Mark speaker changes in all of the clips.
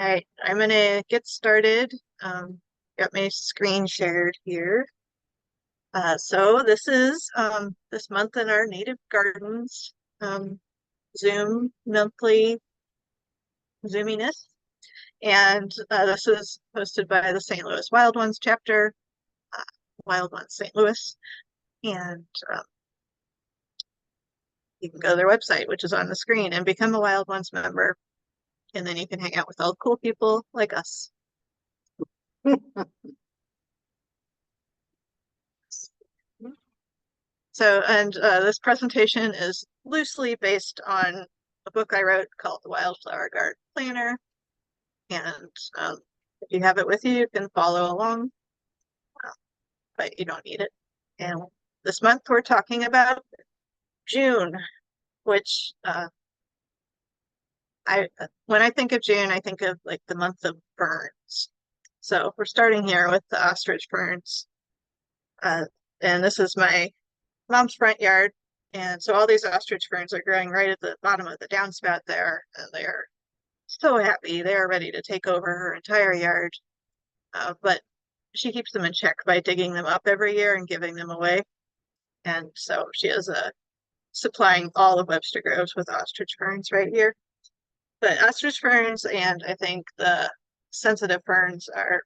Speaker 1: All right, I'm gonna get started. Got my screen shared here. So this is this month in our native gardens Zoom monthly zoominess, and this is hosted by the St. Louis Wild Ones chapter, uh, Wild Ones St. Louis, and you can go to their website, which is on the screen, and become a Wild Ones member, and then you can hang out with all the cool people like us. So, and this presentation is loosely based on a book I wrote called The Wildflower Garden Planner. And if you have it with you, you can follow along, but you don't need it. And this month we're talking about June, which when I think of June, I think of like the month of ferns. So we're starting here with the ostrich ferns. And this is my mom's front yard. And so all these ostrich ferns are growing right at the bottom of the downspout there, and they're so happy. They're ready to take over her entire yard. But she keeps them in check by digging them up every year and giving them away. And so she is supplying all of Webster Groves with ostrich ferns right here. But ostrich ferns and I think the sensitive ferns are,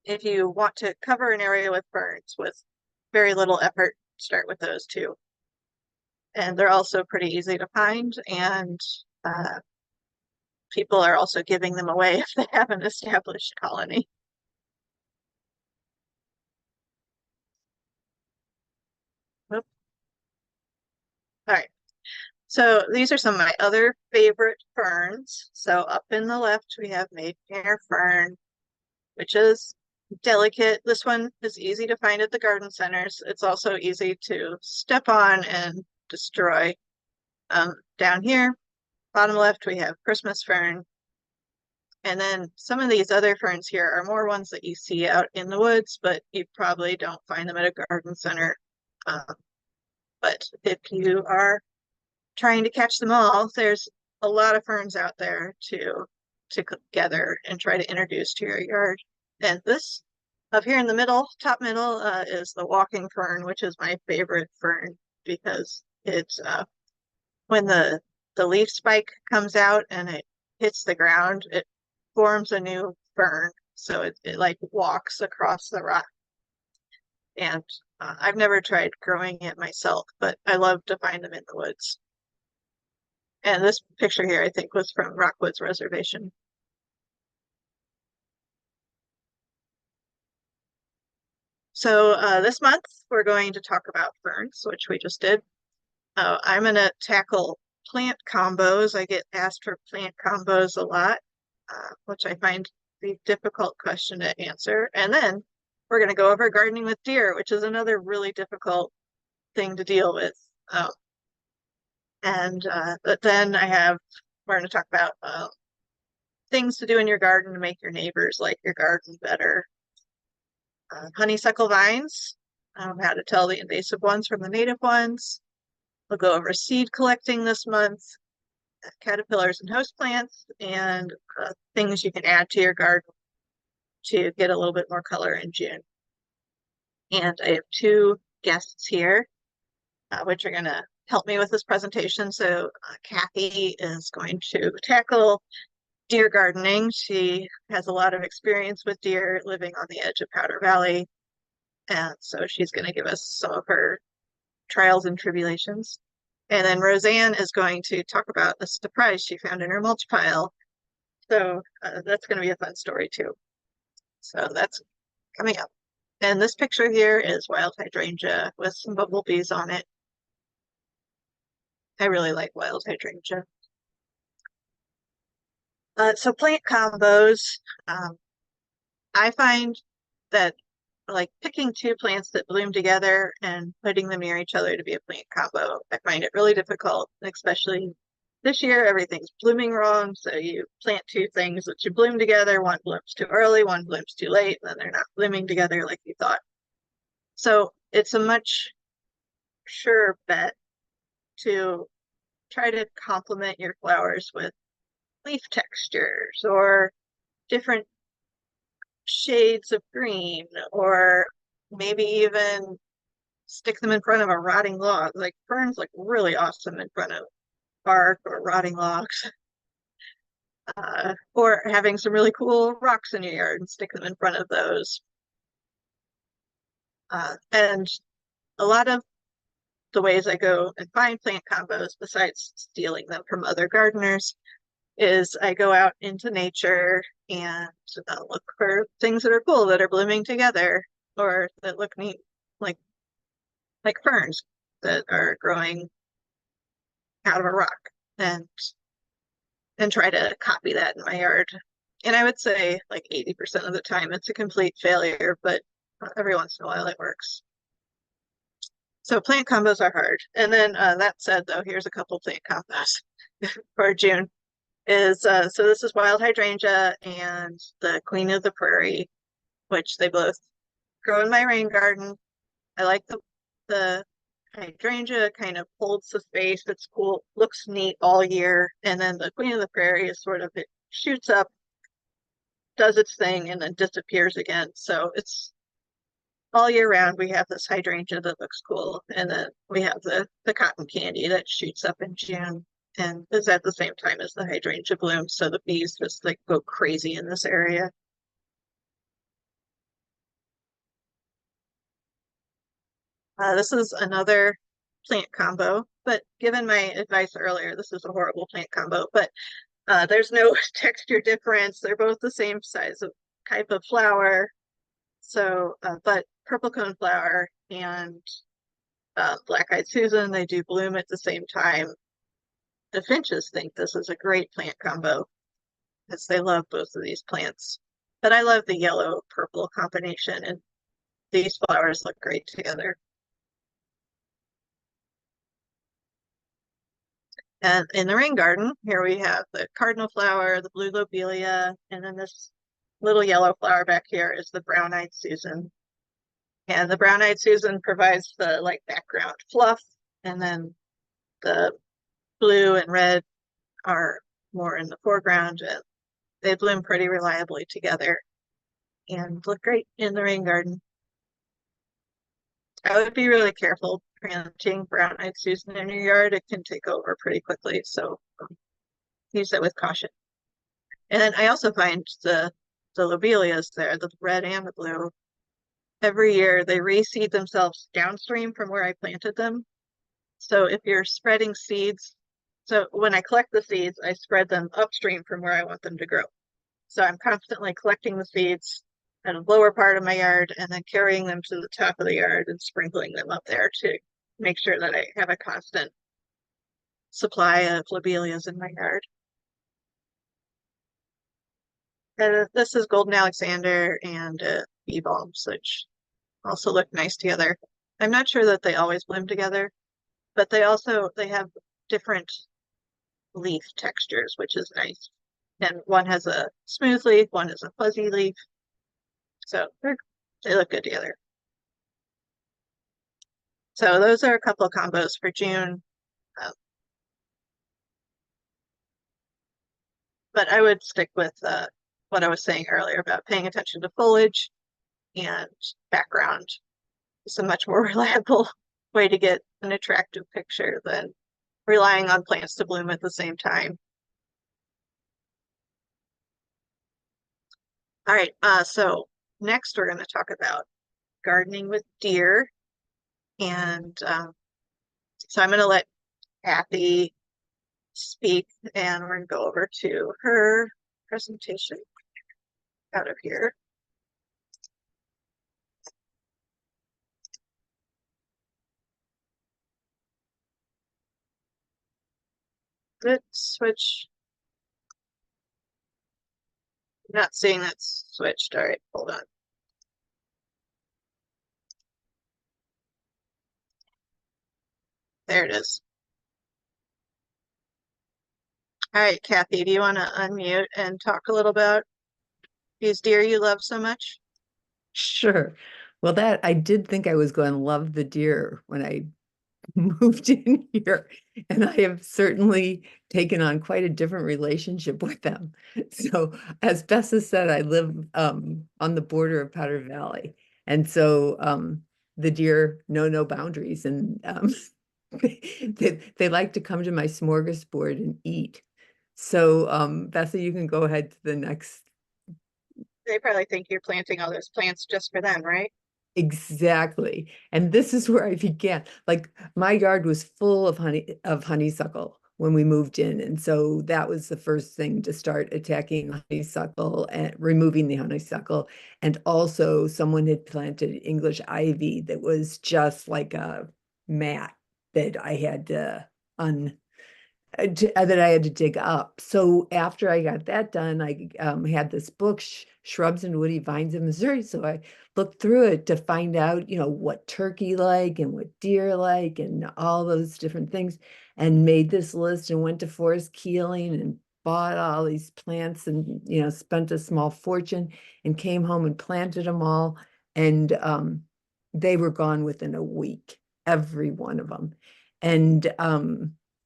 Speaker 1: if you want to cover an area with ferns with very little effort, start with those two. And they're also pretty easy to find, and people are also giving them away if they have an established colony. All right, so these are some of my other favorite ferns. So up in the left, we have maidenhair fern, which is delicate. This one is easy to find at the garden centers. It's also easy to step on and destroy. Down here, bottom left, we have Christmas fern. And then some of these other ferns here are more ones that you see out in the woods, but you probably don't find them at a garden center. But if you are trying to catch them all, there's a lot of ferns out there to gather and try to introduce to your yard. And this up here in the middle, top middle, is the walking fern, which is my favorite fern because it's when the leaf spike comes out and it hits the ground, it forms a new fern. So it like walks across the rock. And I've never tried growing it myself, but I love to find them in the woods. And this picture here, I think, was from Rockwoods Reservation. So this month, we're going to talk about ferns, which we just did. I'm going to tackle plant combos. I get asked for plant combos a lot, which I find the difficult question to answer. And then we're going to go over gardening with deer, which is another really difficult thing to deal with. But then we're going to talk about things to do in your garden to make your neighbors like your garden better. Honeysuckle vines, how to tell the invasive ones from the native ones. We'll go over seed collecting this month, caterpillars and host plants, and things you can add to your garden to get a little bit more color in June. And I have two guests here, which are going to help me with this presentation. So Kathy is going to tackle deer gardening. She has a lot of experience with deer living on the edge of Powder Valley. And so she's going to give us some of her trials and tribulations. And then Roseanne is going to talk about a surprise she found in her mulch pile. So that's going to be a fun story too. So that's coming up. And this picture here is wild hydrangea with some bumblebees on it. I really like wild hydrangea. So plant combos, I find that like picking two plants that bloom together and putting them near each other to be a plant combo, I find it really difficult, especially this year, everything's blooming wrong. So you plant two things that should bloom together. One blooms too early, one blooms too late, and then they're not blooming together like you thought. So it's a much surer bet to try to complement your flowers with leaf textures or different shades of green, or maybe even stick them in front of a rotting log. Like ferns look really awesome in front of bark or rotting logs. Or having some really cool rocks in your yard and stick them in front of those. And a lot of the ways I go and find plant combos, besides stealing them from other gardeners, is I go out into nature and look for things that are cool that are blooming together or that look neat, like like ferns that are growing out of a rock, and try to copy that in my yard. And I would say like 80% of the time it's a complete failure, but every once in a while it works. So plant combos are hard. And then that said, though, here's a couple plant combos for June. So this is wild hydrangea and the Queen of the Prairie, which they both grow in my rain garden. I like the hydrangea kind of holds the space. It's cool, looks neat all year. And then the Queen of the Prairie is sort of, it shoots up, does its thing, and then disappears again. So it's all year round. We have this hydrangea that looks cool. And then we have the cotton candy that shoots up in June and is at the same time as the hydrangea blooms. So the bees just like go crazy in this area. This is another plant combo, but given my advice earlier, this is a horrible plant combo, but there's no texture difference. They're both the same size of type of flower. So, but purple cone flower and black-eyed Susan, they do bloom at the same time. The finches think this is a great plant combo because they love both of these plants. But I love the yellow-purple combination, and these flowers look great together. And in the rain garden, here we have the cardinal flower, the blue lobelia, and then this little yellow flower back here is the brown-eyed Susan. And the brown-eyed Susan provides the like background fluff, and then the blue and red are more in the foreground, and they bloom pretty reliably together and look great in the rain garden. I would be really careful planting brown-eyed Susan in your yard. It can take over pretty quickly, so use it with caution. And then I also find the lobelias there, the red and the blue. Every year they reseed themselves downstream from where I planted them. So if you're spreading seeds, so when I collect the seeds, I spread them upstream from where I want them to grow. So I'm constantly collecting the seeds at a lower part of my yard and then carrying them to the top of the yard and sprinkling them up there to make sure that I have a constant supply of lobelias in my yard. And this is Golden Alexander and bee balms, which also look nice together. I'm not sure that they always bloom together, but they have different leaf textures, which is nice. And one has a smooth leaf, one has a fuzzy leaf. So they look good together. So those are a couple of combos for June. But I would stick with what I was saying earlier about paying attention to foliage and background. It's a much more reliable way to get an attractive picture than relying on plants to bloom at the same time. All right, so next we're going to talk about gardening with deer. And so I'm going to let Kathy speak, and we're going to go over to her presentation out of here. Good, switch. I'm not seeing that switched. All right, hold on. There it is. All right, Kathy, do you want to unmute and talk a little about these deer you love so much?
Speaker 2: Sure. Well, that I did think I was going to love the deer when I moved in here, and I have certainly taken on quite a different relationship with them. So, as Bessa said, I live on the border of Powder Valley, and so the deer know no boundaries, and they like to come to my smorgasbord and eat. So, Bessa, you can go ahead to the next.
Speaker 1: They probably think you're planting all those plants just for them, right?
Speaker 2: Exactly. And this is where I began. Like my yard was full of honeysuckle when we moved in. And so that was the first thing to start attacking honeysuckle and removing the honeysuckle. And also someone had planted English ivy that was just like a mat that I had to un that I had to dig up. So after I got that done, I had this book, Shrubs and Woody Vines in Missouri. So I looked through it to find out, what turkey like and what deer like and all those different things, and made this list and went to Forest Keeling and bought all these plants and, spent a small fortune and came home and planted them all. And they were gone within a week, every one of them. And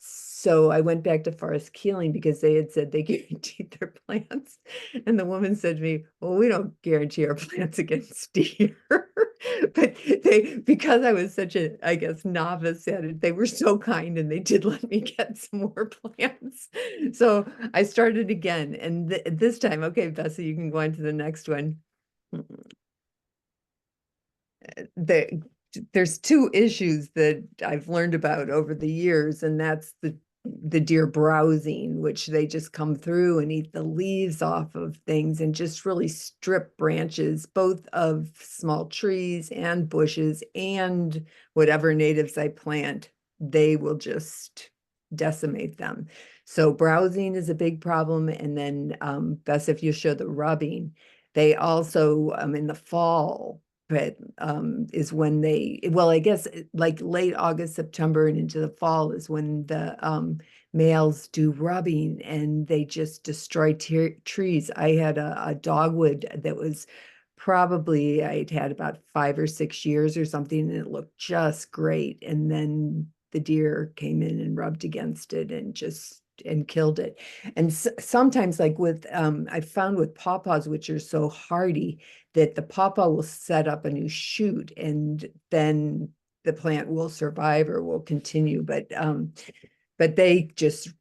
Speaker 2: so I went back to Forest Keeling because they had said they guaranteed their plants. And the woman said to me, well, we don't guarantee our plants against deer. But because I was such a, I guess, novice at it, they were so kind and they did let me get some more plants. So I started again. And this time, okay, Bessie, you can go on to the next one. the there's two issues that I've learned about over the years, and that's the deer browsing, which they just come through and eat the leaves off of things and just really strip branches, both of small trees and bushes and whatever natives I plant. They will just decimate them. So browsing is a big problem. And then Bess, if you show the rubbing, they also in the fall, but is when well, I guess like late August, September, and into the fall is when the males do rubbing and they just destroy trees. I had a dogwood that was probably I'd had about 5 or 6 years or something, and it looked just great. And then the deer came in and rubbed against it and just and killed it. And sometimes, like with I found with pawpaws, which are so hardy, that the pawpaw will set up a new shoot and then the plant will survive or will continue. But they just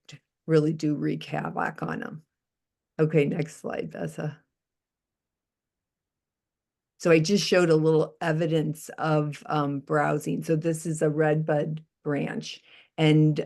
Speaker 2: really do wreak havoc on them. Okay, next slide, Bessa. So I just showed a little evidence of browsing. So this is a redbud branch, and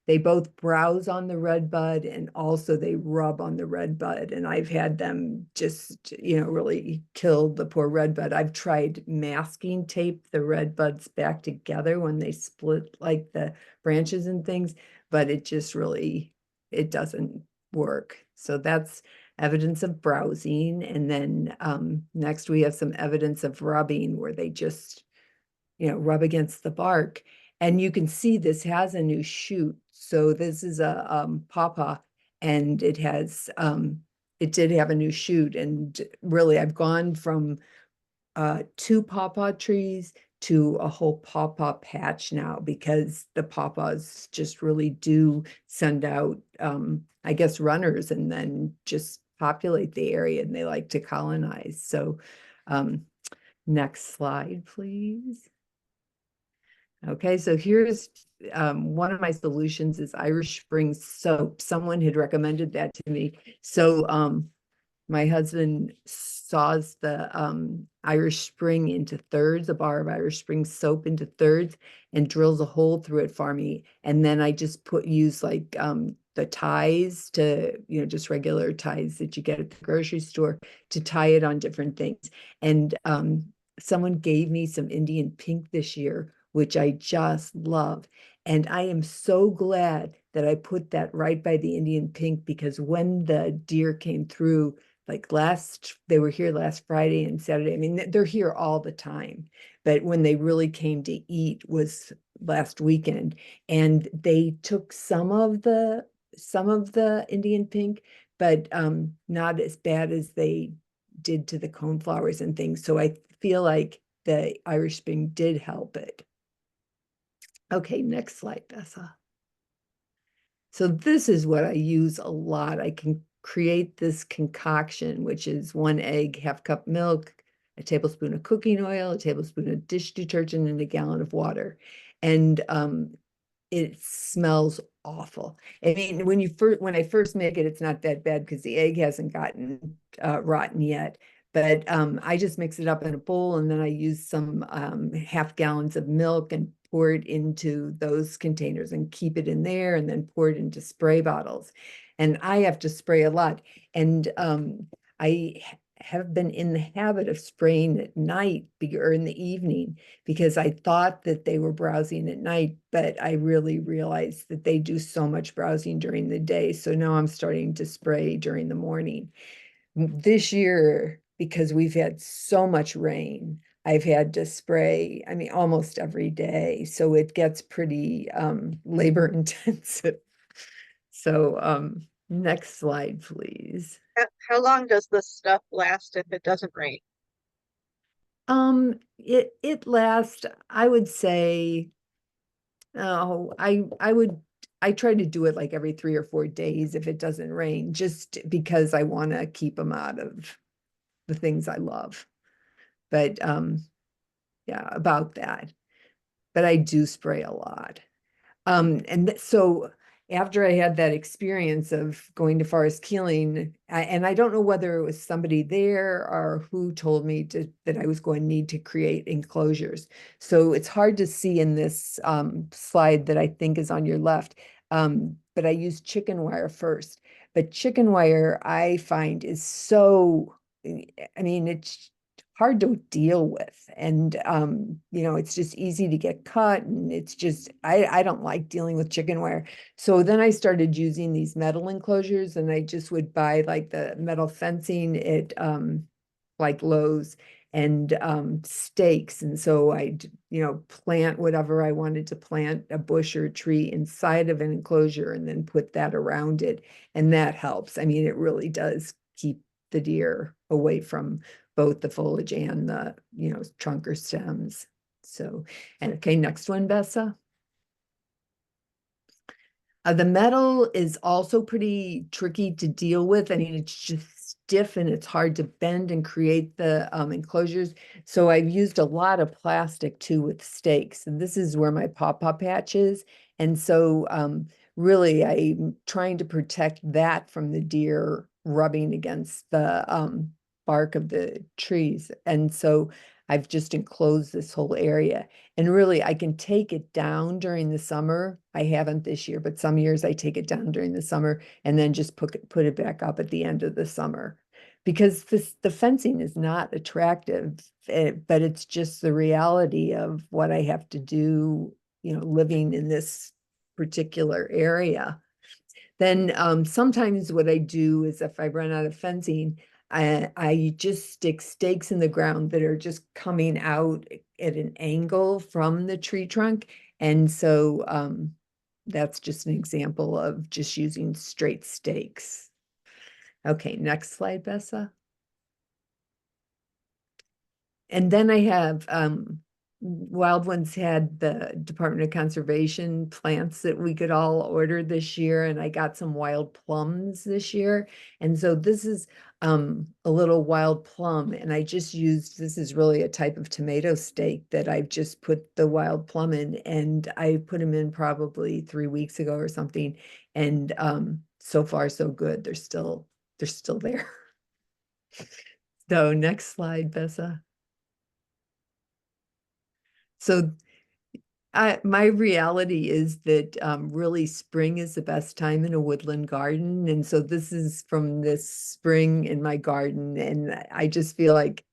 Speaker 2: they both browse on the redbud and also they rub on the redbud. And I've had them just, really kill the poor redbud. I've tried masking tape the redbuds back together when they split like the branches and things, but it just really, it doesn't work. So that's evidence of browsing. And then next we have some evidence of rubbing where they just, rub against the bark. And you can see this has a new shoot. So this is a pawpaw, and it has, it did have a new shoot. And really, I've gone from 2 pawpaw trees to a whole pawpaw patch now because the pawpaws just really do send out, I guess, runners and then just populate the area, and they like to colonize. So next slide, please. Okay, so here's one of my solutions is Irish Spring soap. Someone had recommended that to me. So my husband saws the Irish Spring into thirds, a bar of Irish Spring soap into thirds, and drills a hole through it for me. And then I just use like the ties to, just regular ties that you get at the grocery store to tie it on different things. And someone gave me some Indian pink this year, which I just love. And I am so glad that I put that right by the Indian pink, because when the deer came through, like they were here last Friday and Saturday. I mean, they're here all the time, but when they really came to eat was last weekend, and they took some of the Indian pink, but not as bad as they did to the coneflowers and things. So I feel like the Irish Spring did help it. Okay, next slide, Bessa. So this is what I use a lot. I can create this concoction, which is 1 egg, half cup milk, a tablespoon of cooking oil, a tablespoon of dish detergent, and a gallon of water. And it smells awful. I mean, when I first make it, it's not that bad because the egg hasn't gotten rotten yet. But I just mix it up in a bowl, and then I use some half gallons of milk and pour it into those containers and keep it in there, and then pour it into spray bottles. And I have to spray a lot. And I have been in the habit of spraying at night or in the evening because I thought that they were browsing at night, but I really realized that they do so much browsing during the day. So now I'm starting to spray during the morning. This year, because we've had so much rain, I've had to spray, I mean, almost every day. So it gets pretty labor intensive. So next slide, please.
Speaker 1: How long does this stuff last if it doesn't rain?
Speaker 2: It lasts, I would say, oh, I try to do it like every 3 or 4 days if it doesn't rain, just because I want to keep them out of the things I love. But yeah, about that. But I do spray a lot. So after I had that experience of going to Forest Keeling, and I don't know whether it was somebody there or who told me that I was going to need to create enclosures. So it's hard to see in this slide that I think is on your left, but I used chicken wire first. But chicken wire, I find, is so, I mean, it's hard to deal with. And it's just easy to get cut. And it's just, I don't like dealing with chicken wire. So then I started using these metal enclosures, and I just would buy like the metal fencing at like Lowe's, and stakes. And so I'd, plant whatever I wanted to plant, a bush or a tree inside of an enclosure, and then put that around it. And that helps. I mean, it really does keep the deer away from both the foliage and the, trunk or stems. So, and okay, next one, Bessa. The metal is also pretty tricky to deal with. I mean, it's just stiff and it's hard to bend and create the enclosures. So I've used a lot of plastic too with stakes. And this is where my pawpaw patch is. And so really I'm trying to protect that from the deer rubbing against the bark of the trees. And so I've just enclosed this whole area. And really, I can take it down during the summer. I haven't this year, but some years I take it down during the summer and then just put it back up at the end of the summer. Because the fencing is not attractive, but it's just the reality of what I have to do, living in this particular area. Then sometimes what I do is if I run out of fencing, I just stick stakes in the ground that are just coming out at an angle from the tree trunk. And so that's just an example of just using straight stakes. Okay, next slide, Bessa. And then I have Wild Ones had the Department of Conservation plants that we could all order this year, and I got some wild plums this year. And so this is a little wild plum, and I just used, this is really a type of tomato steak that I've just put the wild plum in, and I put them in probably 3 weeks ago or something. And so far so good. They're still there. So next slide, Bessa. So my reality is that really spring is the best time in a woodland garden. And so this is from this spring in my garden. And I just feel like,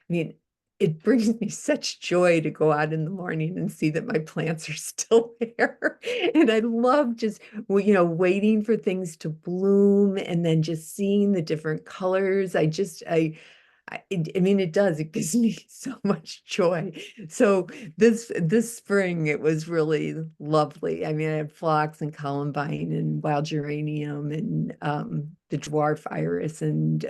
Speaker 2: I mean, it brings me such joy to go out in the morning and see that my plants are still there. And I love just, waiting for things to bloom and then just seeing the different colors. I mean, it does. It gives me so much joy. So this spring, it was really lovely. I mean, I had phlox and columbine and wild geranium and the dwarf iris, and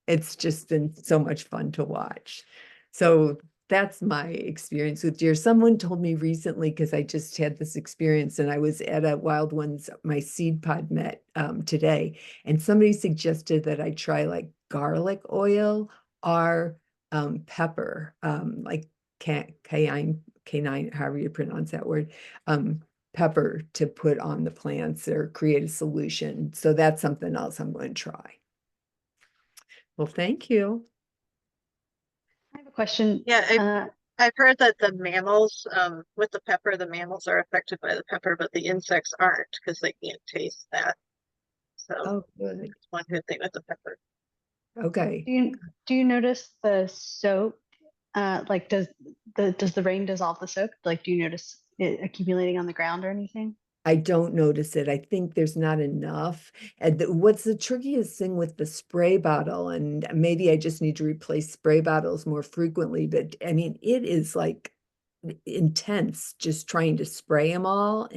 Speaker 2: it's just been so much fun to watch. So that's my experience with deer. Someone told me recently, because I just had this experience and I was at a Wild Ones, my seed pod met today, and somebody suggested that I try like garlic oil or pepper, like canine, however you pronounce that word, pepper to put on the plants or create a solution. So that's something else I'm going to try. Well, thank you.
Speaker 3: I have a question.
Speaker 1: Yeah, I've heard that the mammals, with the pepper, the mammals are affected by the pepper, but the insects aren't because they can't taste that. So
Speaker 2: Oh, good.
Speaker 1: it's one good thing with the pepper.
Speaker 2: Okay.
Speaker 3: Do you notice the soap? Like does the rain dissolve the soap? Like do you notice it accumulating on the ground or anything?
Speaker 2: I don't notice it. I think there's not enough. And what's the trickiest thing with the spray bottle? And maybe I just need to replace spray bottles more frequently, but I mean, it is like intense just trying to spray them all.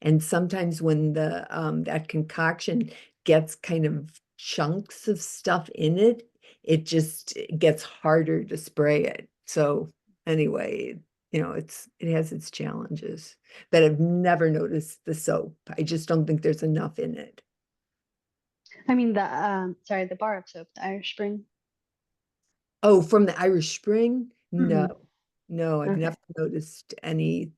Speaker 2: And sometimes when the that concoction gets kind of chunks of stuff in it, it just gets harder to spray it. So anyway, it has its challenges, but I've never noticed the soap. I just don't think there's enough in it.
Speaker 3: I mean the bar of soap, the Irish Spring.
Speaker 2: Oh, from the Irish Spring?
Speaker 3: Mhm.
Speaker 2: No, I've
Speaker 3: Okay.
Speaker 2: never noticed any,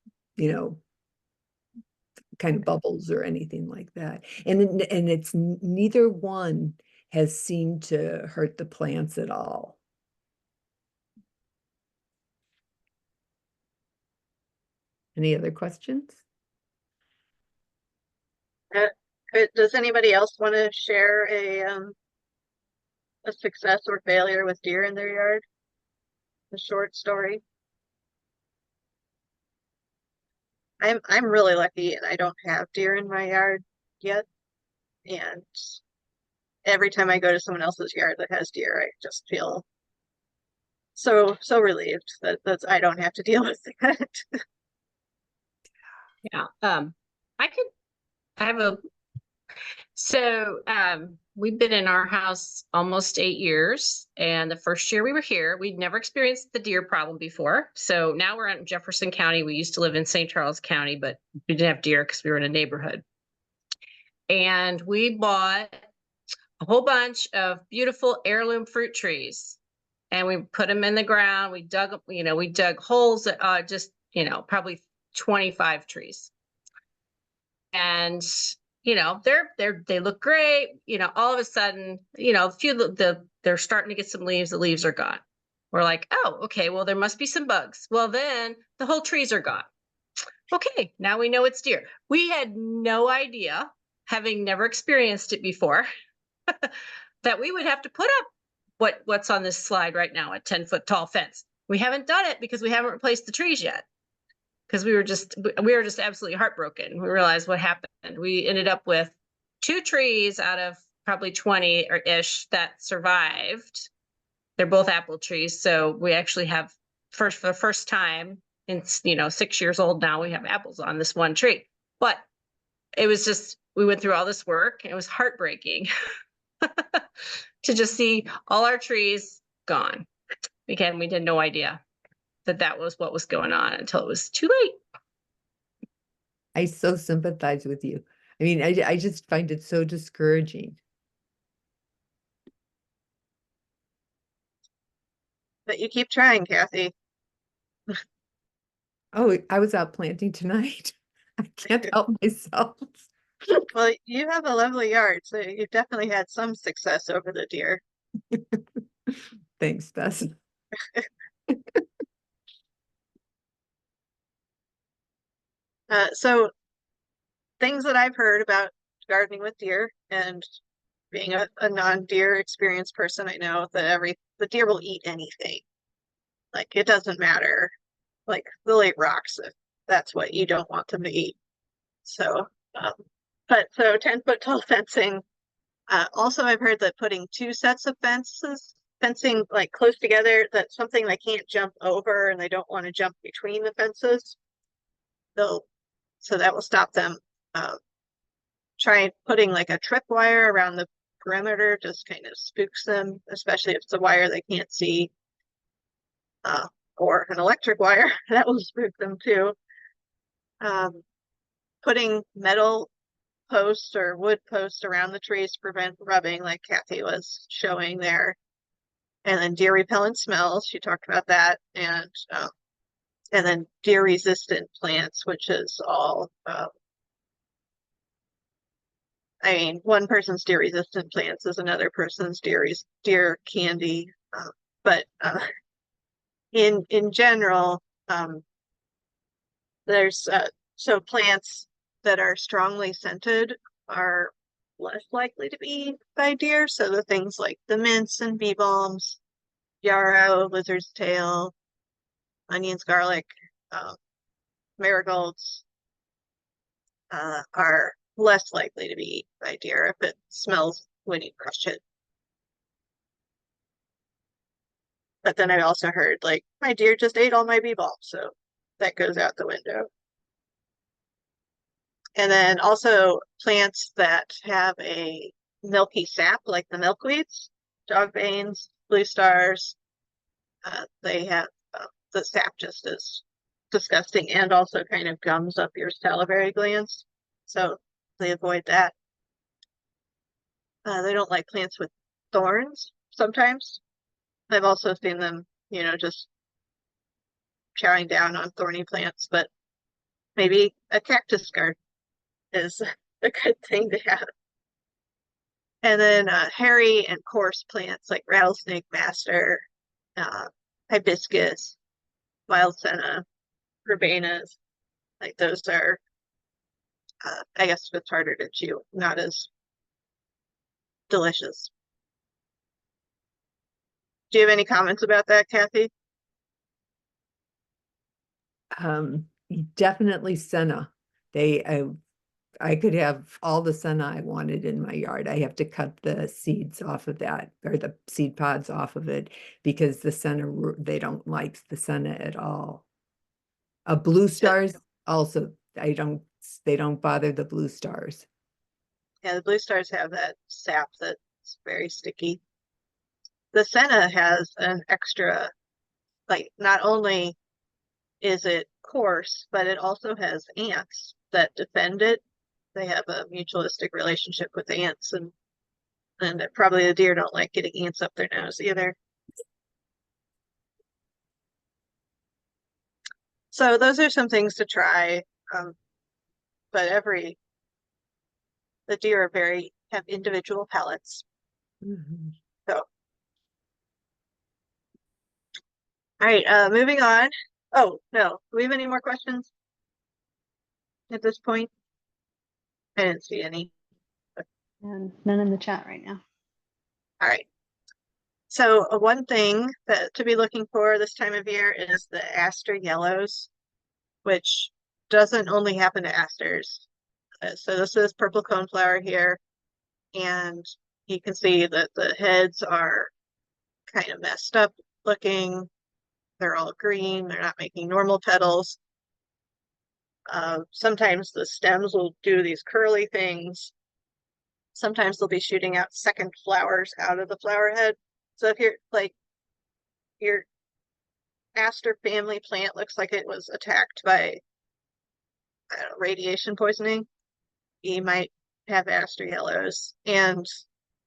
Speaker 2: kind of bubbles or anything like that. And it's neither one has seemed to hurt the plants at all. Any other questions?
Speaker 1: Uh, does anybody else want to share a success or failure with deer in their yard? A short story. I'm really lucky and I don't have deer in my yard yet. And every time I go to someone else's yard that has deer, I just feel so relieved that I don't have to deal with that.
Speaker 4: Yeah. I could, I have a, so, we've been in our house almost 8 years. And the first year we were here, we'd never experienced the deer problem before. So now we're in Jefferson County. We used to live in St. Charles County, but we didn't have deer because we were in a neighborhood. And we bought a whole bunch of beautiful heirloom fruit trees. And we put them in the ground. We dug, we dug holes, probably 25 trees. And they look great. All of a sudden, a few they're starting to get some leaves. The leaves are gone. We're like, oh, okay, well, there must be some bugs. Well, then the whole trees are gone. Okay, now we know it's deer. We had no idea, having never experienced it before, that we would have to put up what's on this slide right now, a 10-foot tall fence. We haven't done it because we haven't replaced the trees yet. Because we were just absolutely heartbroken. We realized what happened. We ended up with 2 trees out of probably 20 or ish that survived. They're both apple trees. So we actually have for the first time in 6 years old now, we have apples on this one tree. But it was just, we went through all this work. It was heartbreaking to just see all our trees gone. Again, we had no idea that was what was going on until it was too late.
Speaker 2: I so sympathize with you. I mean, I just find it so discouraging.
Speaker 1: But you keep trying, Kathy.
Speaker 2: Oh, I was out planting tonight. I can't help myself.
Speaker 1: Well, you have a lovely yard, so you've definitely had some success over the deer.
Speaker 2: Thanks, Bess.
Speaker 1: So things that I've heard about gardening with deer and being a non-deer experienced person, I know that the deer will eat anything. Like it doesn't matter. Like they'll eat rocks if that's what you don't want them to eat. So, so 10-foot tall fencing. Also, I've heard that putting 2 sets of fencing like close together, that's something they can't jump over and they don't want to jump between the fences. So that will stop them. Try putting like a tripwire around the perimeter, just kind of spooks them, especially if it's a wire they can't see. or an electric wire, that will spook them too. Putting metal posts or wood posts around the trees to prevent rubbing, like Kathy was showing there. And then deer repellent smells, she talked about that, and then deer resistant plants, which is all, I mean, one person's deer resistant plants is another person's deer candy, but in general, there's so plants that are strongly scented are less likely to be eaten by deer. So the things like the mints and bee balms, yarrow, lizard's tail, onions, garlic, marigolds are less likely to be eaten by deer if it smells when you crush it. But then I also heard, like, my deer just ate all my bee balm, so that goes out the window. And then also plants that have a milky sap, like the milkweeds, dogbanes, blue stars, they have the sap just is disgusting and also kind of gums up your salivary glands. So they avoid that. They don't like plants with thorns sometimes. I've also seen them, you know, just chowing down on thorny plants, but maybe a cactus garden is a good thing to have. And then hairy and coarse plants like rattlesnake master, hibiscus, wild senna, verbenas, like those are, I guess it's harder to chew, not as delicious. Do you have any comments about that, Kathy?
Speaker 2: Definitely senna. I could have all the senna I wanted in my yard. I have to cut the seeds off of that, or the seed pods off of it, because the senna, they don't like the senna at all. Blue stars also, they don't bother the blue stars.
Speaker 1: Yeah, the blue stars have that sap that's very sticky. The senna has an extra, like, not only is it coarse, but it also has ants that defend it. They have a mutualistic relationship with ants, and probably the deer don't like getting ants up their nose either. So those are some things to try. But the deer have individual palates.
Speaker 2: Mm-hmm.
Speaker 1: So, all right, moving on. Oh, no, do we have any more questions at this point? I didn't see any.
Speaker 3: And none in the chat right now.
Speaker 1: All right. So one thing to be looking for this time of year is the aster yellows, which doesn't only happen to asters. So this is purple coneflower here, and you can see that the heads are kind of messed up looking. They're all green. They're not making normal petals. Sometimes the stems will do these curly things. Sometimes they'll be shooting out second flowers out of the flower head. So if you're like, your aster family plant looks like it was attacked by, I don't know, radiation poisoning, you might have aster yellows. And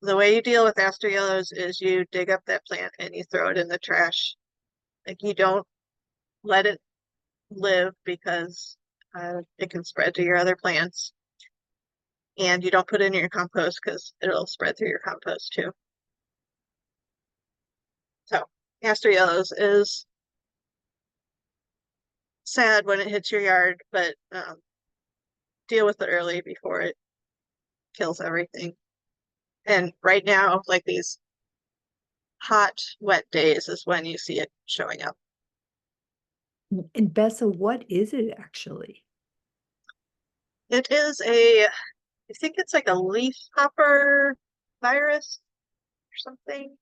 Speaker 1: the way you deal with aster yellows is you dig up that plant and you throw it in the trash. Like, you don't let it live, because it can spread to your other plants. And you don't put it in your compost because it'll spread through your compost too. So aster yellows is sad when it hits your yard, but deal with it early before it kills everything. And right now, like these hot, wet days is when you see it showing up.
Speaker 2: And Besa, what is it actually?
Speaker 1: It is I think it's like a leaf hopper virus or something.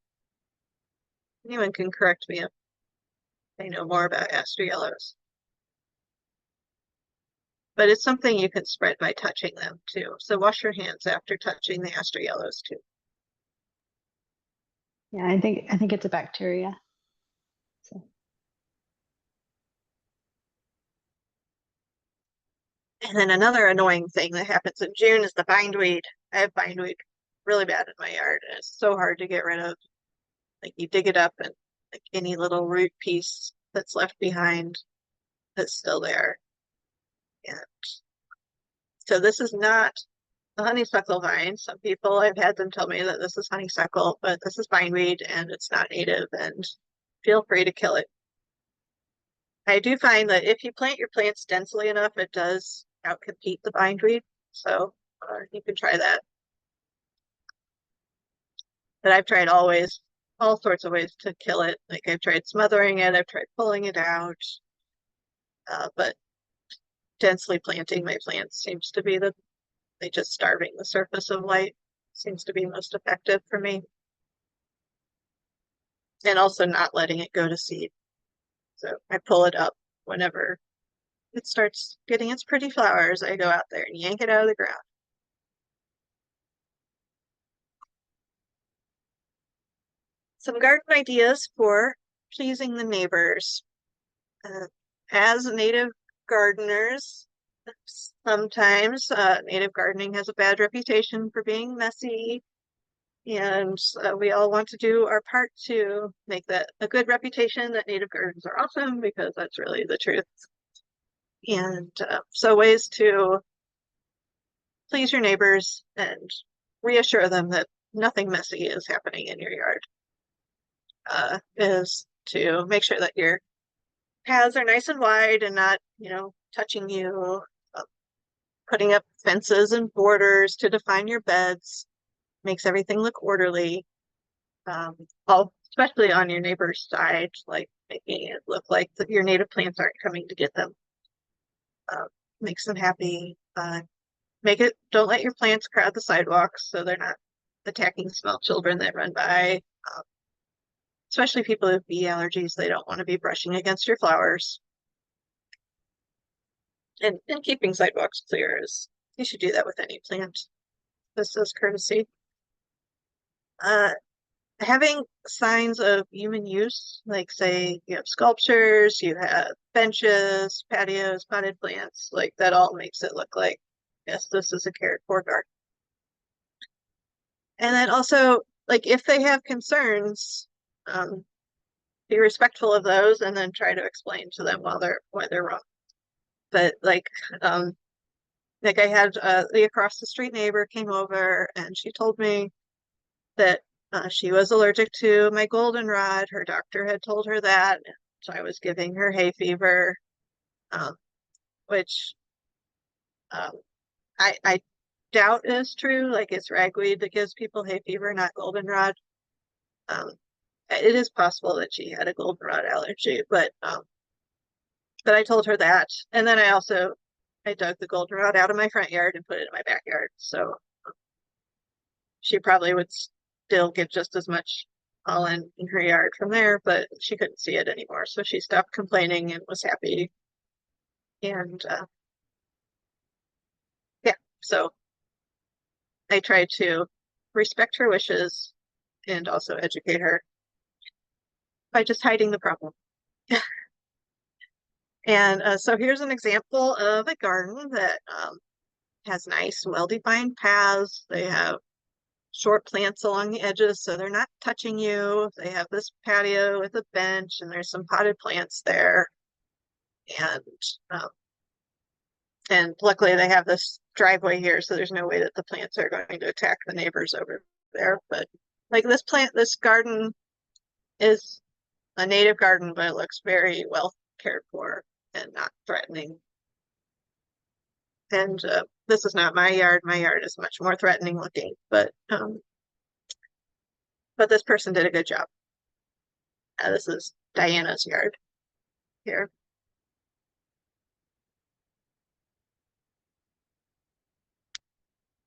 Speaker 1: Anyone can correct me if they know more about aster yellows. But it's something you can spread by touching them too. So wash your hands after touching the aster yellows too.
Speaker 3: Yeah, I think it's a bacteria. So.
Speaker 1: And then another annoying thing that happens in June is the bindweed. I have bindweed really bad in my yard, and it's so hard to get rid of. Like you dig it up and like any little root piece that's left behind is still there. And so this is not the honeysuckle vine. Some people, I've had them tell me that this is honeysuckle, but this is bindweed and it's not native, and feel free to kill it. I do find that if you plant your plants densely enough, it does outcompete the bindweed. So you can try that. But I've tried all sorts of ways to kill it. Like I've tried smothering it, I've tried pulling it out. But densely planting my plants seems to be they just starving the surface of light seems to be most effective for me. And also not letting it go to seed. So I pull it up whenever it starts getting its pretty flowers. I go out there and yank it out of the ground. Some garden ideas for pleasing the neighbors. As native gardeners, sometimes native gardening has a bad reputation for being messy, and we all want to do our part to make that a good reputation that native gardens are awesome, because that's really the truth. And so ways to please your neighbors and reassure them that nothing messy is happening in your yard is to make sure that your paths are nice and wide and not, touching you. Putting up fences and borders to define your beds makes everything look orderly. Especially on your neighbor's side, like making it look like that your native plants aren't coming to get them. Makes them happy. Don't let your plants crowd the sidewalks so they're not attacking small children that run by. Especially people with bee allergies, they don't want to be brushing against your flowers. And keeping sidewalks clear you should do that with any plant. This is courtesy. Having signs of human use, like say you have sculptures, you have benches, patios, potted plants, like that all makes it look like, yes, this is a cared for garden. And then also, like if they have concerns, be respectful of those and then try to explain to them why they're wrong. But like I had the across the street neighbor came over and she told me that she was allergic to my goldenrod. Her doctor had told her that, so I was giving her hay fever, which I doubt is true. Like it's ragweed that gives people hay fever, not goldenrod. It is possible that she had a goldenrod allergy, but I told her that, and then I dug the goldenrod out of my front yard and put it in my backyard. So she probably would still get just as much pollen in her yard from there, but she couldn't see it anymore. So she stopped complaining and was happy. And yeah, so I tried to respect her wishes and also educate her by just hiding the problem. And so here's an example of a garden that has nice, well-defined paths. They have short plants along the edges, so they're not touching you. They have this patio with a bench, and there's some potted plants there. And luckily they have this driveway here, so there's no way that the plants are going to attack the neighbors over there. But like this garden is a native garden, but it looks very well cared for and not threatening. And this is not my yard. My yard is much more threatening looking, but this person did a good job. This is Diana's yard here.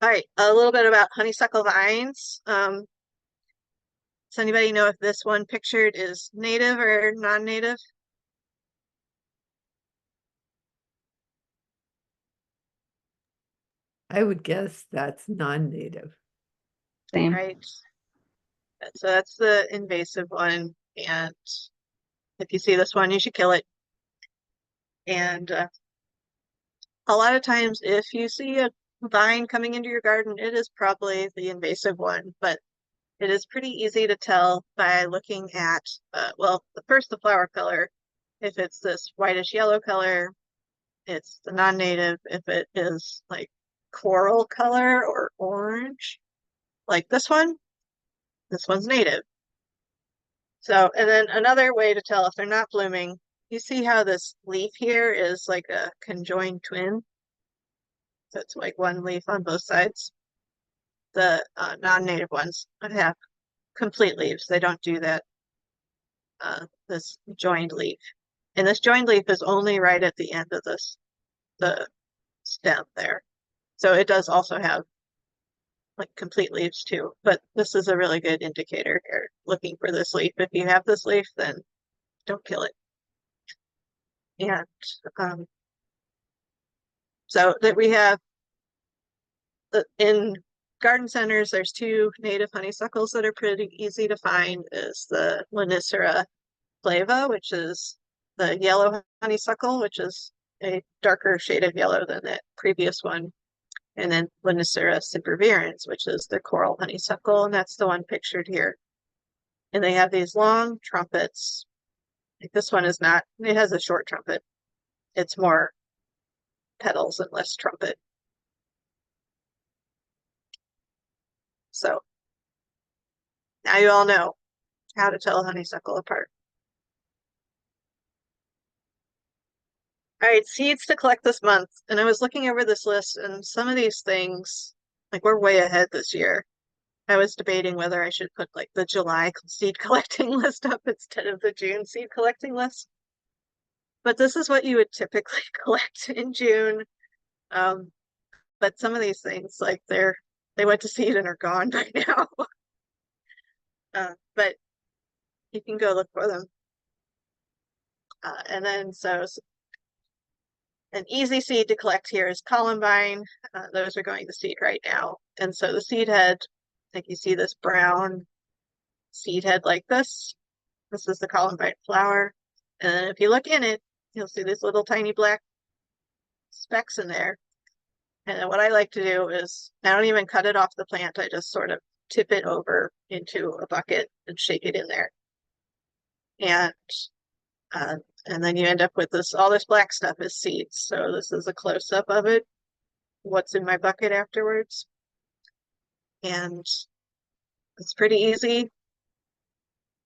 Speaker 1: All right, a little bit about honeysuckle vines. Does anybody know if this one pictured is native or non-native?
Speaker 2: I would guess that's non-native.
Speaker 3: Same.
Speaker 1: Right. So that's the invasive one. And if you see this one, you should kill it. And a lot of times if you see a vine coming into your garden, it is probably the invasive one, but it is pretty easy to tell by looking at, well, first the flower color. If it's this whitish yellow color, it's the non-native. If it is like coral color or orange, like this one's native. So, and then another way to tell if they're not blooming, you see how this leaf here is like a conjoined twin? So it's like one leaf on both sides. The non-native ones have complete leaves. They don't do that, this joined leaf. And this joined leaf is only right at the end of the stem there. So it does also have like complete leaves too, but this is a really good indicator here, looking for this leaf. If you have this leaf, then don't kill it. And so that we have in garden centers, there's two native honeysuckles that are pretty easy to find. Is the Lonicera flava, which is the yellow honeysuckle, which is a darker shade of yellow than that previous one. And then Lonicera sempervirens, which is the coral honeysuckle, and that's the one pictured here. And they have these long trumpets. Like this one is not, it has a short trumpet. It's more petals and less trumpet. So now you all know how to tell a honeysuckle apart. All right, seeds to collect this month. And I was looking over this list, and some of these things, like we're way ahead this year. I was debating whether I should put like the July seed collecting list up instead of the June seed collecting list. But this is what you would typically collect in June. But some of these things, like they went to seed and are gone by now. But you can go look for them. And then so an easy seed to collect here is columbine. Those are going to seed right now. And so the seed head, I think you see this brown seed head like this. This is the columbine flower. And if you look in it, you'll see these little tiny black specks in there. And then what I like to do is I don't even cut it off the plant. I just sort of tip it over into a bucket and shake it in there. And then you end up with this, all this black stuff is seeds. So this is a close-up of it, what's in my bucket afterwards. And it's pretty easy.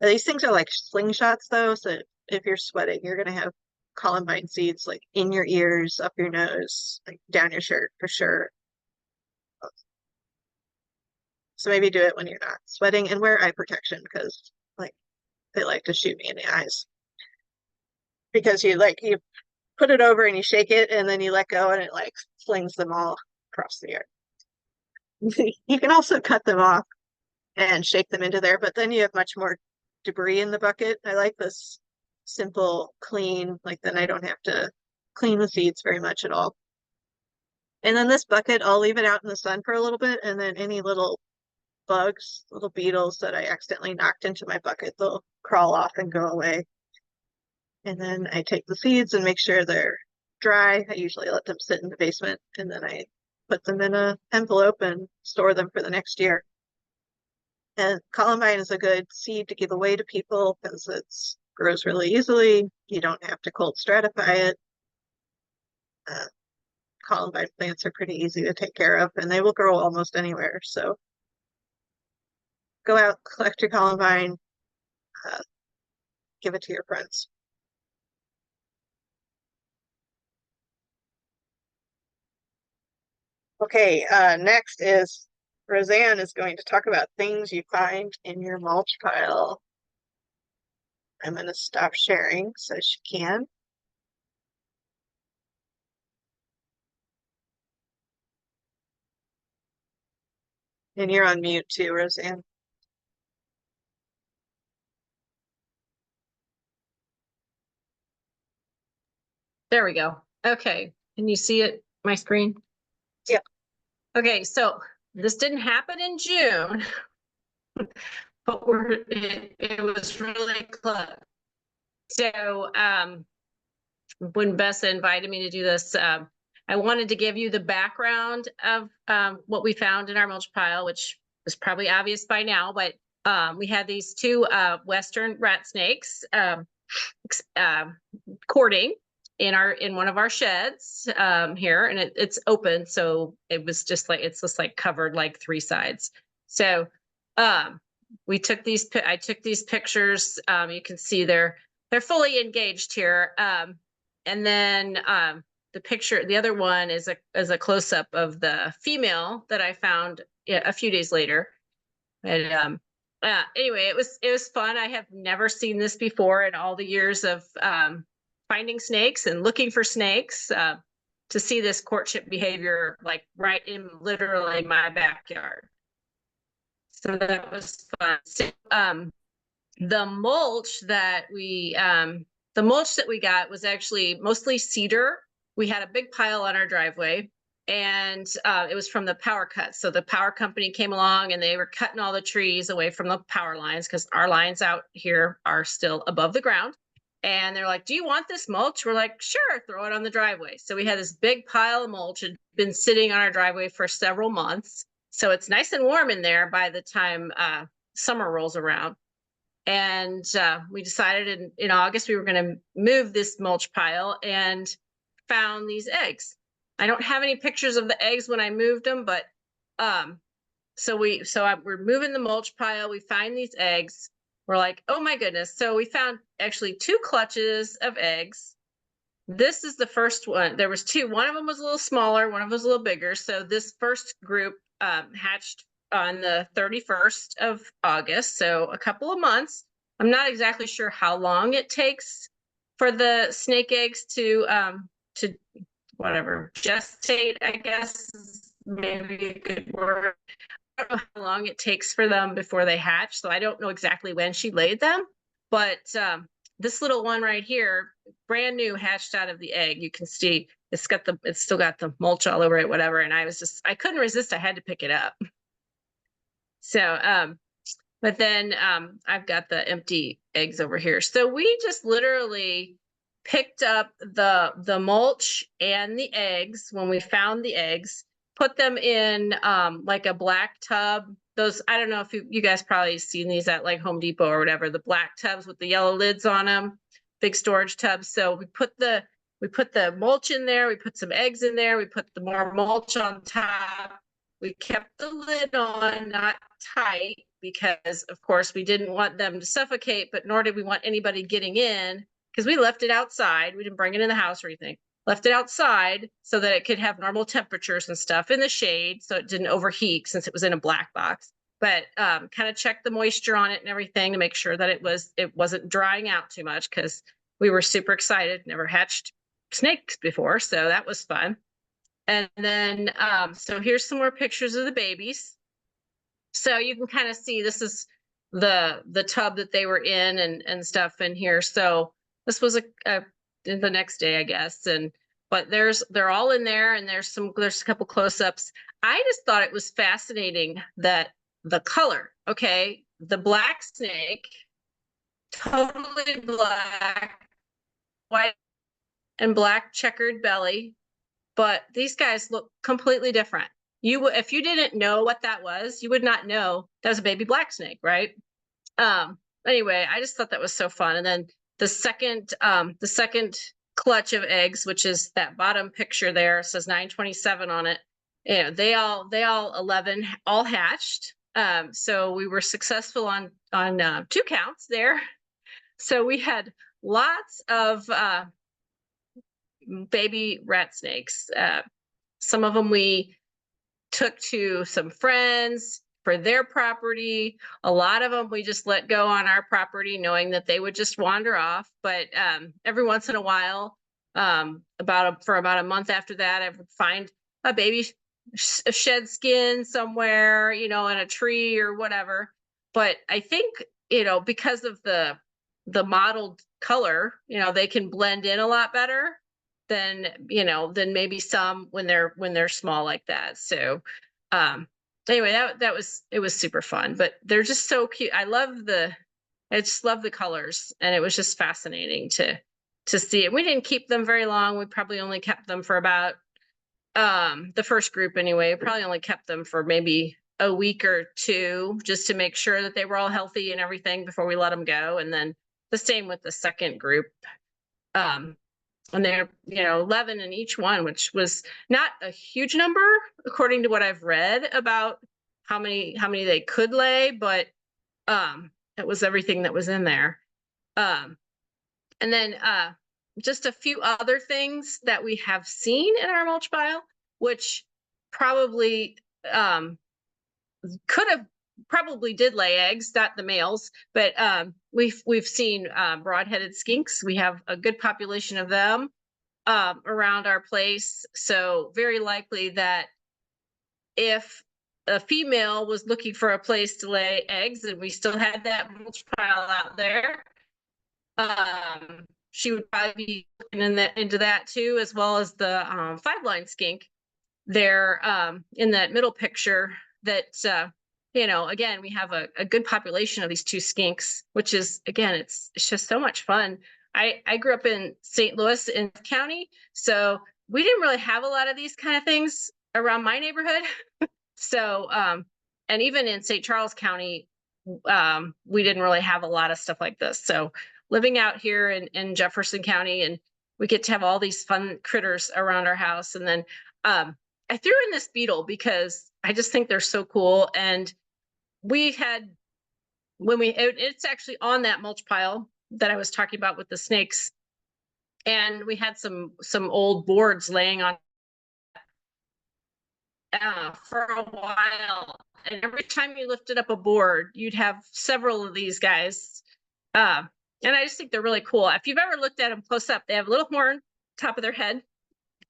Speaker 1: These things are like slingshots though, so if you're sweating, you're gonna have columbine seeds like in your ears, up your nose, like down your shirt for sure. So maybe do it when you're not sweating and wear eye protection because like they like to shoot me in the eyes. Because you put it over and you shake it and then you let go and it like flings them all across the air. You can also cut them off and shake them into there, but then you have much more debris in the bucket. I like this simple, clean, like then I don't have to clean the seeds very much at all. And then this bucket, I'll leave it out in the sun for a little bit, and then any little bugs, little beetles that I accidentally knocked into my bucket, they'll crawl off and go away. And then I take the seeds and make sure they're dry. I usually let them sit in the basement, and then I put them in an envelope and store them for the next year. And columbine is a good seed to give away to people because it grows really easily. You don't have to cold stratify it. Columbine plants are pretty easy to take care of, and they will grow almost anywhere. So go out, collect your columbine, give it to your friends. Okay, next is Roseanne is going to talk about things you find in your mulch pile. I'm going to stop sharing so she can. And you're on mute too, Roseanne.
Speaker 4: There we go. Okay. Can you see it, my screen?
Speaker 1: Yep.
Speaker 4: Okay, so this didn't happen in June, but it was really close. So when Besa invited me to do this, I wanted to give you the background of what we found in our mulch pile, which was probably obvious by now, but we had these two Western rat snakes courting in one of our sheds here, and it's open, so it was just like it's just like covered like three sides. So we took these. I took these pictures. You can see they're fully engaged here, and then the picture, the other one is a close up of the female that I found a few days later, and anyway, it was fun. I have never seen this before in all the years of finding snakes and looking for snakes, to see this courtship behavior like right in literally my backyard. So that was fun. So, the mulch that we got was actually mostly cedar. We had a big pile on our driveway, and it was from the power cut. So the power company came along and they were cutting all the trees away from the power lines, because our lines out here are still above the ground. And they're like, do you want this mulch? We're like, sure, throw it on the driveway. So we had this big pile of mulch. It had been sitting on our driveway for several months. So it's nice and warm in there by the time summer rolls around. And we decided in August we were going to move this mulch pile, and found these eggs. I don't have any pictures of the eggs when I moved them, but we're moving the mulch pile. We find these eggs. We're like, oh my goodness. So we found actually 2 clutches of eggs. This is the first one. There was 2. One of them was a little smaller, one of them was a little bigger. So this first group hatched on the 31st of August, so a couple of months. I'm not exactly sure how long it takes for the snake eggs to whatever, gestate, I guess is maybe a good word. I don't know how long it takes for them before they hatch, so I don't know exactly when she laid them, but this little one right here, brand new, hatched out of the egg. You can see it's still got the mulch all over it, whatever, and I couldn't resist, I had to pick it up. So but then I've got the empty eggs over here. So we just literally picked up the mulch and the eggs when we found the eggs, put them in like a black tub. Those, I don't know if you guys probably seen these at like Home Depot or whatever, the black tubs with the yellow lids on them, big storage tubs. So we put the mulch in there, we put some eggs in there, we put the more mulch on top. We kept the lid on, not tight, because of course we didn't want them to suffocate, but nor did we want anybody getting in, because we left it outside. We didn't bring it in the house or anything. Left it outside so that it could have normal temperatures and stuff in the shade, so it didn't overheat since it was in a black box. But kind of checked the moisture on it and everything to make sure that it wasn't drying out too much, because we were super excited. Never hatched snakes before, so that was fun. And then so here's some more pictures of the babies. So you can kind of see this is the tub that they were in and stuff in here. So this was the next day, I guess. But they're all in there, and there's a couple close-ups. I just thought it was fascinating that the color, okay, the black snake, totally black, white and black checkered belly, but these guys look completely different. If you didn't know what that was, you would not know that was a baby black snake, right? Anyway, I just thought that was so fun. And then the second clutch of eggs, which is that bottom picture there, says 927 on it. You know, they all 11 all hatched. So we were successful on 2 counts there. So we had lots of baby rat snakes. Some of them we took to some friends for their property. A lot of them we just let go on our property, knowing that they would just wander off. But every once in a while, for about a month after that, I would find a baby shed skin somewhere, in a tree or whatever. But I think, because of the mottled color, they can blend in a lot better than maybe some when they're small like that. So anyway, it was super fun, but they're just so cute. I just love the colors, and it was just fascinating to see it. We didn't keep them very long. We probably only kept them for about the first group anyway, probably only kept them for maybe a week or two just to make sure that they were all healthy and everything before we let them go. And then the same with the second group. And they're, 11 in each one, which was not a huge number according to what I've read about how many they could lay, but it was everything that was in there. And then just a few other things that we have seen in our mulch pile, which probably probably did lay eggs, not the males, but we've seen broad-headed skinks. We have a good population of them around our place. So very likely that if a female was looking for a place to lay eggs and we still had that mulch pile out there, she would probably be looking into that too, as well as the 5-line skink there in that middle picture that, again, we have a good population of these 2 skinks, which is, again, it's just so much fun. I grew up in St. Louis in County, so we didn't really have a lot of these kind of things around my neighborhood. So, and even in St. Charles County, we didn't really have a lot of stuff like this. So living out here in Jefferson County, and we get to have all these fun critters around our house. And then I threw in this beetle because I just think they're so cool. And we had, it's actually on that mulch pile that I was talking about with the snakes. And we had some old boards laying on for a while. And every time you lifted up a board, you'd have several of these guys. And I just think they're really cool. If you've ever looked at them close up, they have a little horn top of their head.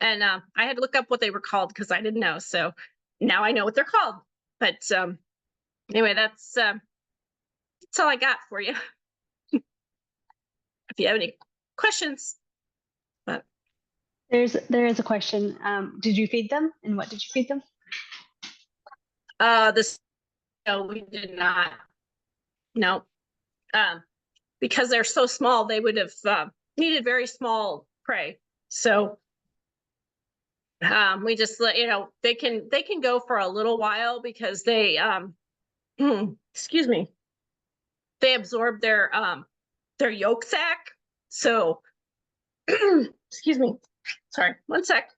Speaker 4: And I had to look up what they were called because I didn't know. So now I know what they're called. But anyway, that's all I got for you. If you have any questions. But
Speaker 3: There is a question. Did you feed them, and what did you feed them?
Speaker 4: No, we did not. No, because they're so small, they would have needed very small prey. So we just let they can go for a little while because they excuse me, they absorb their yolk sac. So excuse me, sorry, one sec.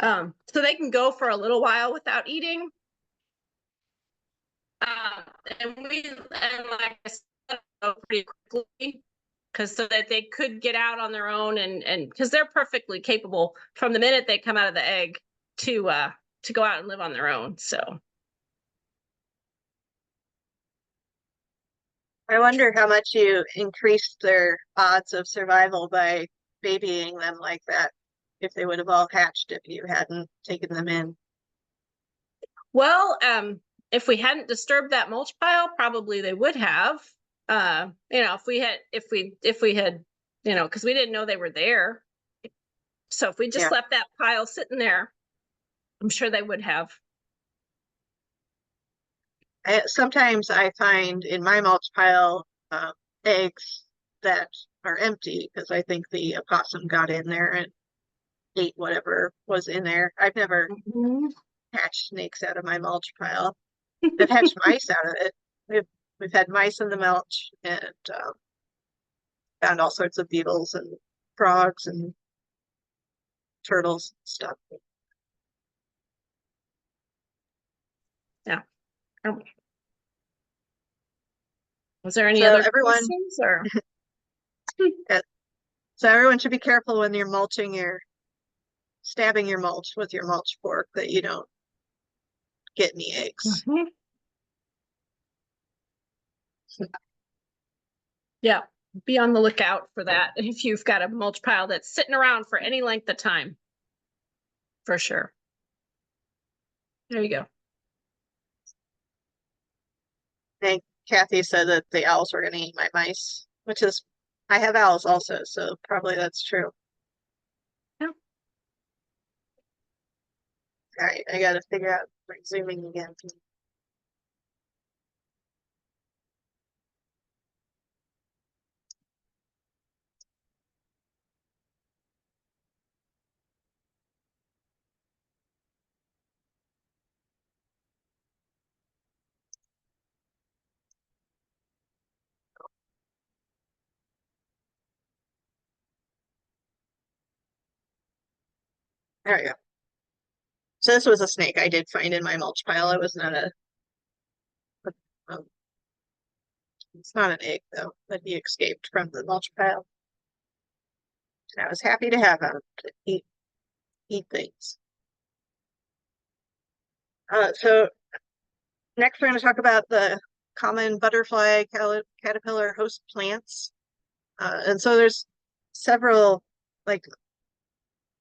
Speaker 4: So they can go for a little while without eating. And like I said, pretty quickly, because so that they could get out on their own and because they're perfectly capable from the minute they come out of the egg to go out and live on their own. So
Speaker 1: I wonder how much you increased their odds of survival by babying them like that, if they would have all hatched if you hadn't taken them in.
Speaker 4: well, if we hadn't disturbed that mulch pile, probably they would have. If we had, because we didn't know they were there. So if we just left that pile sitting there, I'm sure they would have.
Speaker 1: Sometimes I find in my mulch pile eggs that are empty because I think the opossum got in there and ate whatever was in there. I've never hatched snakes out of my mulch pile. I've hatched mice out of it. We've had mice in the mulch and found all sorts of beetles and frogs and turtles and stuff.
Speaker 4: Yeah. Was there any
Speaker 1: So
Speaker 4: other
Speaker 1: everyone-
Speaker 4: questions or?
Speaker 1: So everyone should be careful when you're stabbing your mulch with your mulch fork that you don't get any eggs.
Speaker 4: Mhm. Yeah, be on the lookout for that if you've got a mulch pile that's sitting around for any length of time. For sure. There you go.
Speaker 1: I think Kathy said that the owls were going to eat my mice, which is, I have owls also, so probably that's true.
Speaker 4: Yeah.
Speaker 1: All right, I got to figure out zooming again. There we go. So this was a snake I did find in my mulch pile. It was not um, it's not an egg though, but he escaped from the mulch pile. And I was happy to have him to eat things. So next we're going to talk about the common butterfly caterpillar host plants. And so there's several, like,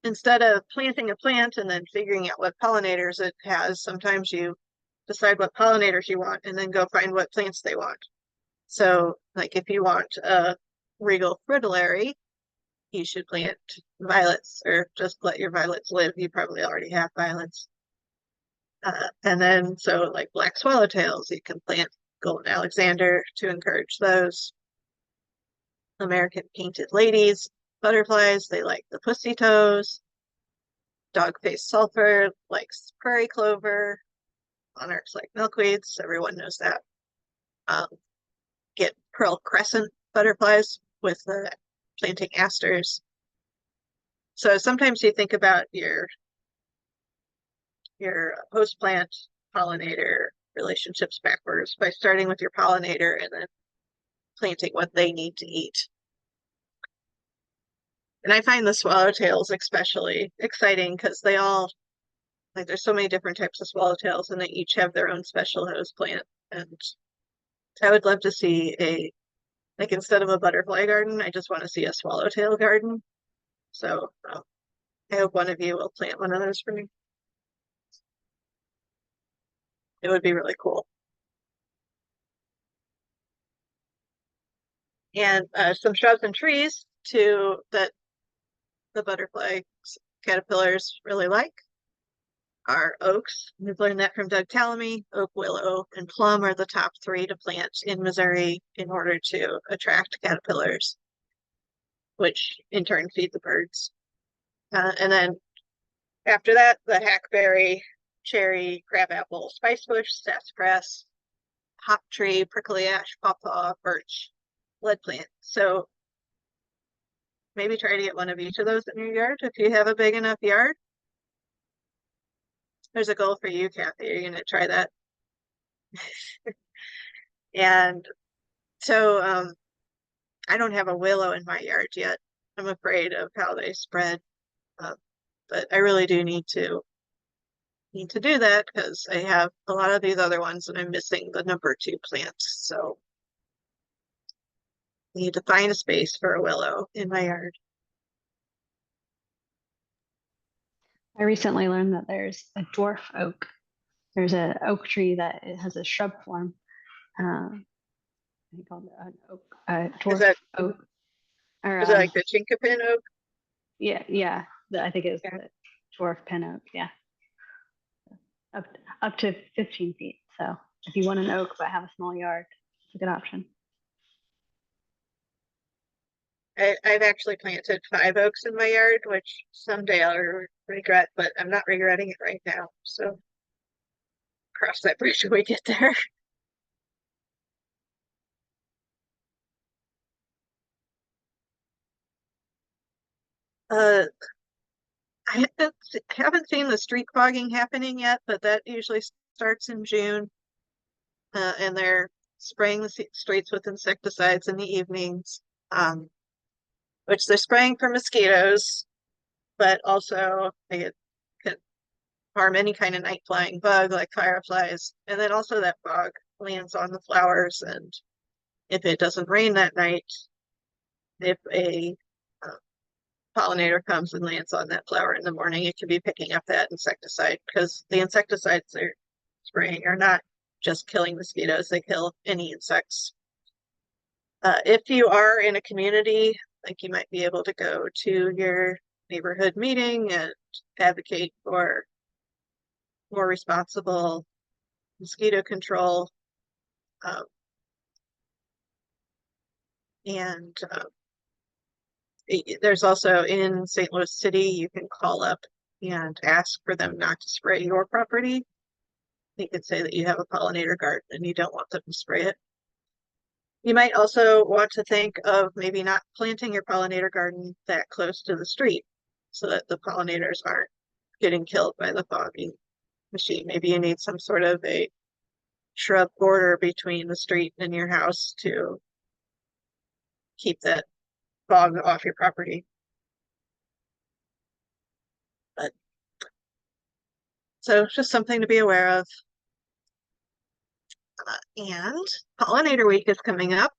Speaker 1: instead of planting a plant and then figuring out what pollinators it has, sometimes you decide what pollinators you want and then go find what plants they want. So, like, if you want a regal fritillary, you should plant violets, or just let your violets live. You probably already have violets. And then, so like black swallowtails, you can plant golden Alexander to encourage those. American painted ladies, butterflies, they like the pussy toes. Dog-faced sulfur likes prairie clover. Monarchs like milkweeds, everyone knows that. Get pearl crescent butterflies with the planting asters. So sometimes you think about your host plant pollinator relationships backwards by starting with your pollinator and then planting what they need to eat. And I find the swallowtails especially exciting because they all, like, there's so many different types of swallowtails and they each have their own special host plant. And I would love to see like, instead of a butterfly garden, I just want to see a swallowtail garden. So I hope one of you will plant one of those for me. It would be really cool. And some shrubs and trees that the butterfly caterpillars really like are oaks. We've learned that from Doug Tallamy. Oak, willow, and plum are the top 3 to plant in Missouri in order to attract caterpillars, which in turn feed the birds. And then after that, the hackberry, cherry, crabapple, spicebush, sassafras, hop tree, prickly ash, pawpaw, birch, lead plant. So maybe try to get one of each of those in your yard if you have a big enough yard. There's a goal for you, Kathy. You're going to try that. And so I don't have a willow in my yard yet. I'm afraid of how they spread. But I really do need to do that because I have a lot of these other ones and I'm missing the number 2 plants. So I need to find a space for a willow in my yard.
Speaker 3: I recently learned that there's a dwarf oak. There's an oak tree that it has a shrub form. I call it an oak, dwarf oak. Or,
Speaker 1: is it like the chinkapin oak?
Speaker 3: Yeah. I think it was the dwarf pin oak. Yeah, up to 15 feet. So if you want an oak but have a small yard, it's a good option.
Speaker 1: I've actually planted 5 oaks in my yard, which someday I'll regret, but I'm not regretting it right now. So cross that bridge when we get there. I haven't seen the street fogging happening yet, but that usually starts in June. And they're spraying the streets with insecticides in the evenings, which they're spraying for mosquitoes, but also they can harm any kind of night flying bug like fireflies. And then also that fog lands on the flowers, and if it doesn't rain that night, if a pollinator comes and lands on that flower in the morning, it could be picking up that insecticide because the insecticides they're spraying are not just killing mosquitoes, they kill any insects. If you are in a community, like, you might be able to go to your neighborhood meeting and advocate for more responsible mosquito control. And there's also in St. Louis City, you can call up and ask for them not to spray your property. You could say that you have a pollinator garden and you don't want them to spray it. You might also want to think of maybe not planting your pollinator garden that close to the street so that the pollinators aren't getting killed by the fogging machine. Maybe you need some sort of a shrub border between the street and your house to keep that fog off your property. But so just something to be aware of. And Pollinator Week is coming up.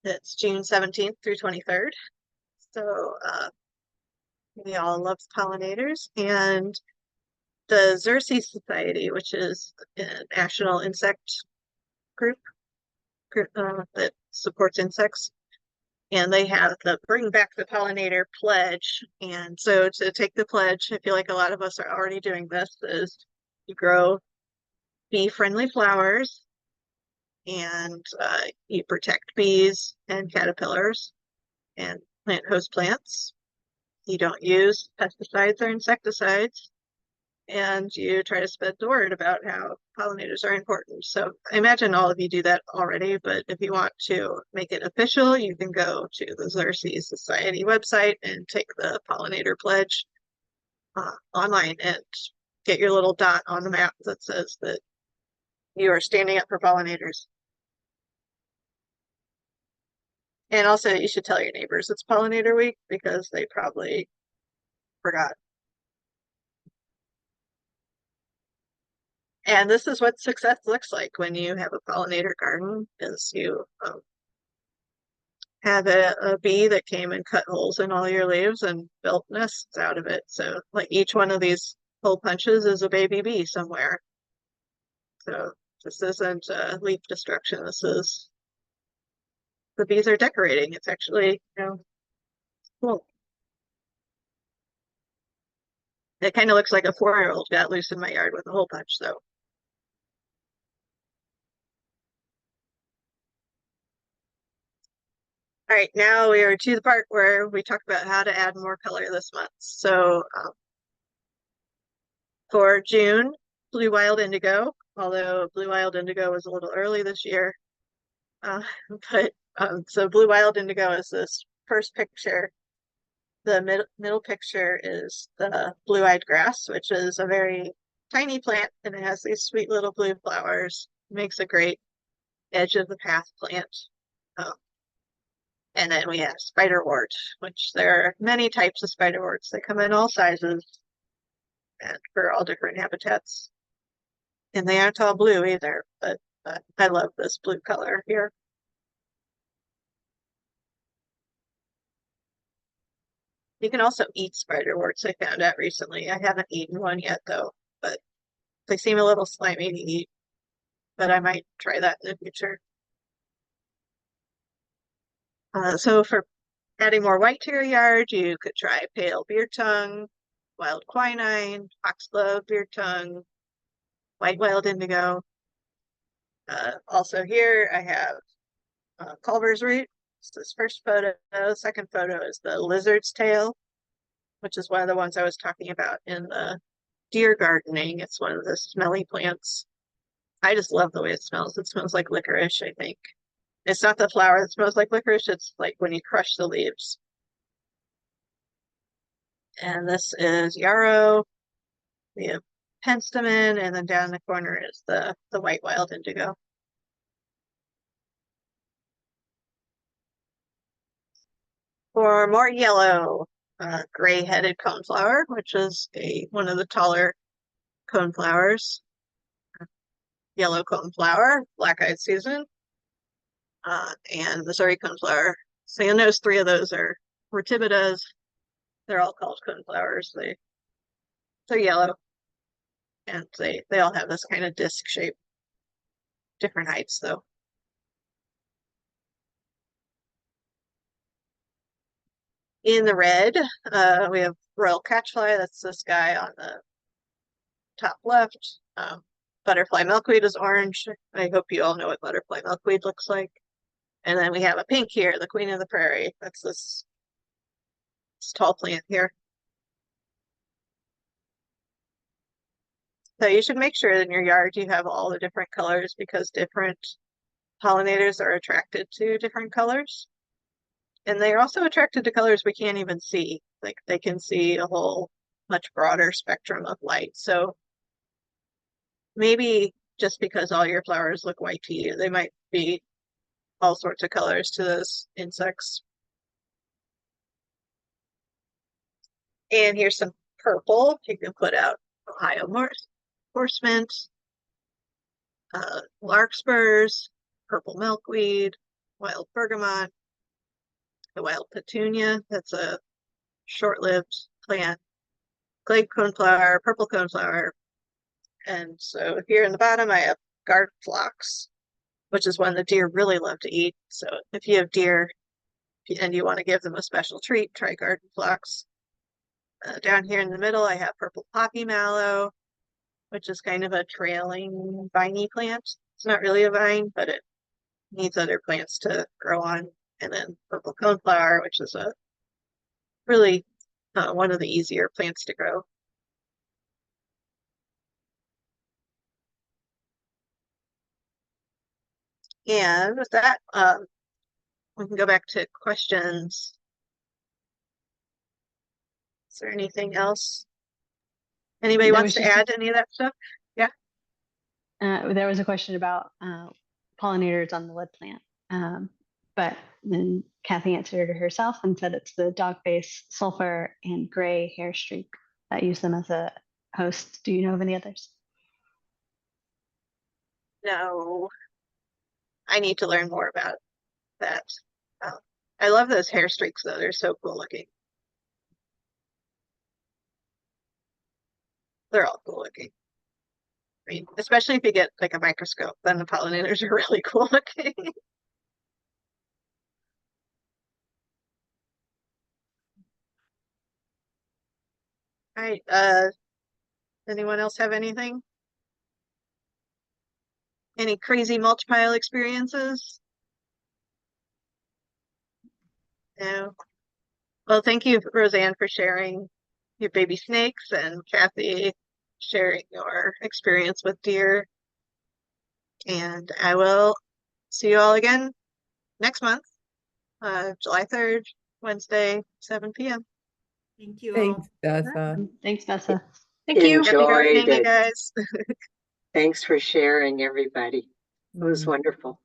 Speaker 1: It's June 17th through 23rd. So we all love pollinators, and the Xerces Society, which is a national insect group that supports insects, and they have the Bring Back the Pollinator pledge. And so to take the pledge, I feel like a lot of us are already doing this, is you grow bee-friendly flowers, and you protect bees and caterpillars and plant host plants. You don't use pesticides or insecticides, and you try to spread the word about how pollinators are important. So I imagine all of you do that already, but if you want to make it official, you can go to the Xerces Society website and take the pollinator pledge online and get your little dot on the map that says that you are standing up for pollinators. And also, you should tell your neighbors it's Pollinator Week, because they probably forgot. And this is what success looks like when you have a pollinator garden, is you have a bee that came and cut holes in all your leaves and built nests out of it. So like each one of these hole punches is a baby bee somewhere. So this isn't leaf destruction. This is, the bees are decorating. It's actually, cool. It kind of looks like a 4-year-old got loose in my yard with a hole punch, though. All right, now we are to the part where we talk about how to add more color this month. So for June, Blue Wild Indigo, although Blue Wild Indigo was a little early this year. So Blue Wild Indigo is this first picture. The middle picture is the blue-eyed grass, which is a very tiny plant, and it has these sweet little blue flowers. It makes a great edge of the path plant. And then we have spiderwort, which there are many types of spiderworts. They come in all sizes and for all different habitats. And they aren't all blue either, but I love this blue color here. You can also eat spiderworts, I found out recently. I haven't eaten one yet, though, but they seem a little slimy to eat. But I might try that in the future. So for adding more white to your yard, you could try pale beard tongue, wild quinine, foxglove beard tongue, white wild indigo. Also here I have Culver's root. It's this first photo. Second photo is the lizard's tail, which is one of the ones I was talking about in the deer gardening. It's one of the smelly plants. I just love the way it smells. It smells like licorice, I think. It's not the flower that smells like licorice, it's like when you crush the leaves. And this is yarrow. We have penstemon, and then down in the corner is the white wild indigo. For more yellow, gray-headed coneflower, which is one of the taller coneflowers. Yellow coneflower, black-eyed Susan, and Missouri coneflower. So you'll notice 3 of those are Rhatibidas. They're all called coneflowers. They're yellow, and they all have this kind of disc shape. Different heights, though. In the red, we have royal catchfly. That's this guy on the top left. Butterfly milkweed is orange. I hope you all know what butterfly milkweed looks like. And then we have a pink here, the queen of the prairie. That's this tall plant here. So you should make sure in your yard you have all the different colors, because different pollinators are attracted to different colors. And they're also attracted to colors we can't even see. Like they can see a whole much broader spectrum of light. So maybe just because all your flowers look white to you, they might be all sorts of colors to those insects. And here's some purple. You can put out Ohio horse mint, larkspurs, purple milkweed, wild bergamot, the wild petunia. That's a short-lived plant. Glade coneflower, purple coneflower. And so here in the bottom, I have garden phlox, which is one the deer really love to eat. So if you have deer and you want to give them a special treat, try garden phlox. Down here in the middle, I have purple poppy mallow, which is kind of a trailing viney plant. It's not really a vine, but it needs other plants to grow on. And then purple coneflower, which is a really one of the easier plants to grow. And with that, we can go back to questions. Is there anything else? Anybody
Speaker 3: There
Speaker 1: wants
Speaker 3: was
Speaker 1: to
Speaker 3: just a-
Speaker 1: add any of that stuff?
Speaker 3: There was a question about pollinators on the wood plant. But then Kathy answered it herself and said it's the dog face, sulfur, and gray hair streak that use them as a host. Do you know of any others?
Speaker 1: No. I need to learn more about that. I love those hair streaks though. They're so cool looking. They're all cool looking. I mean, especially if you get like a microscope, then the pollinators are really cool looking. All right, anyone else have anything? Any crazy mulch pile experiences? No. Well, thank you, Roseanne, for sharing your baby snakes, and Kathy sharing your experience with deer. And I will see you all again next month, July 3rd, Wednesday, 7 p.m.
Speaker 5: Thank you all.
Speaker 2: Thanks, Besa.
Speaker 3: Thanks, Besa.
Speaker 4: Thank you.
Speaker 1: Happy gardening, you
Speaker 6: Enjoyed it.
Speaker 1: guys.
Speaker 6: Thanks for sharing, everybody. It was wonderful.